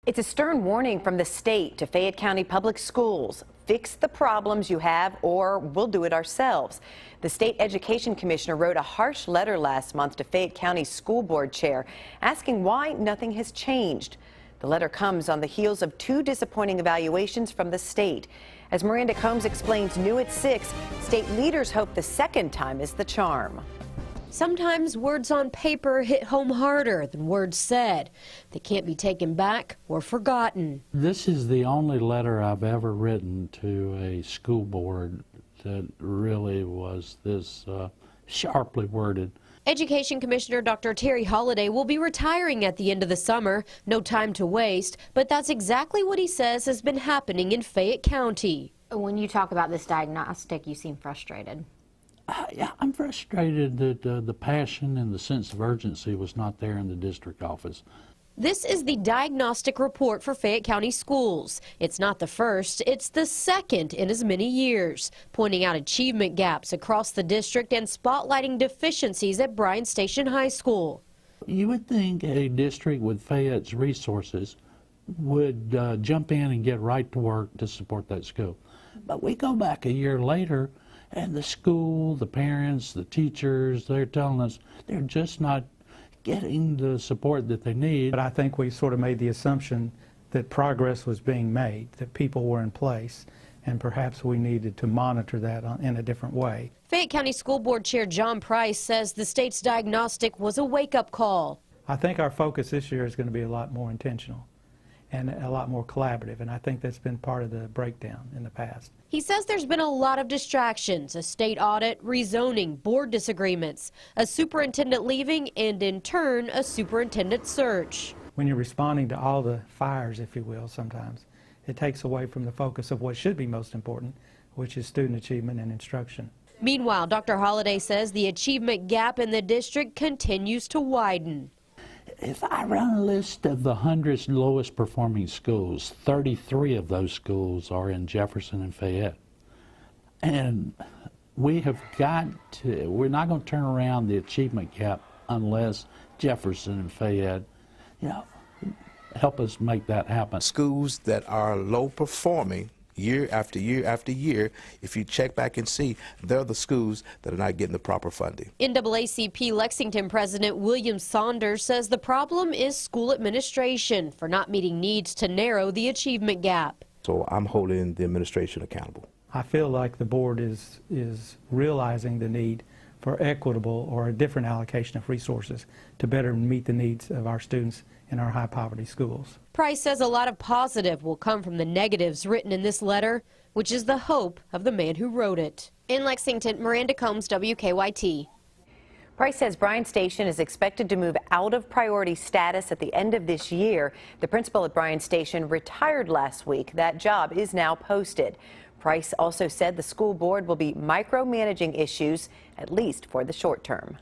It's a stern warning from the state to Fayette County Public Schools. Fix the problems you have or we'll do it ourselves. The state education commissioner wrote a harsh letter last month to Fayette County School Board chair asking why nothing has changed. The letter comes on the heels of two disappointing evaluations from the state. As Miranda Combs explains new at 6, state leaders hope the second time is the charm. Sometimes words on paper hit home harder than words said. They can't be taken back or forgotten. This is the only letter I've ever written to a school board that really was this sharply worded. Education Commissioner Dr. Terry Holliday will be retiring at the end of the summer. No time to waste, but that's exactly what he says has been happening in Fayette County. When you talk about this diagnostic, you seem frustrated. Yeah, I'm frustrated that the passion and the sense of urgency was not there in the district office. This is the diagnostic report for Fayette County schools. It's not the first, it's the second in as many years, pointing out achievement gaps across the district and spotlighting deficiencies at Bryan Station High School. You would think a district with Fayette's resources would jump in and get right to work to support that school. But we go back a year later, and the school, the parents, the teachers, they're telling us they're just not getting the support that they need. But I think we sort of made the assumption that progress was being made, that people were in place, and perhaps we needed to monitor that in a different way. Fayette County School Board Chair John Price says the state's diagnostic was a wake-up call. I think our focus this year is going to be a lot more intentional and a lot more collaborative, and I think that's been part of the breakdown in the past. He says there's been a lot of distractions, a state audit, rezoning, board disagreements, a superintendent leaving, and in turn, a superintendent search. When you're responding to all the fires, if you will, sometimes, it takes away from the focus of what should be most important, which is student achievement and instruction. Meanwhile, Dr. Holliday says the achievement gap in the district continues to widen. If I run a list of the 100 lowest performing schools, 33 of those schools are in Jefferson and Fayette. And we have got to, we're not going to turn around the achievement gap unless Jefferson and Fayette, help us make that happen. Schools that are low performing year after year after year, if you check back and see, they're the schools that are not getting the proper funding. NAACP Lexington President William Saunders says the problem is school administration for not meeting needs to narrow the achievement gap. So I'm holding the administration accountable. I feel like the board is realizing the need for equitable or a different allocation of resources to better meet the needs of our students in our high-poverty schools. Price says a lot of positive will come from the negatives written in this letter, which is the hope of the man who wrote it. In Lexington, Miranda Combs, WKYT. Price says Bryan Station is expected to move out of priority status at the end of this year. The principal at Bryan Station retired last week. That job is now posted. Price also said the school board will be micromanaging issues, at least for the short term.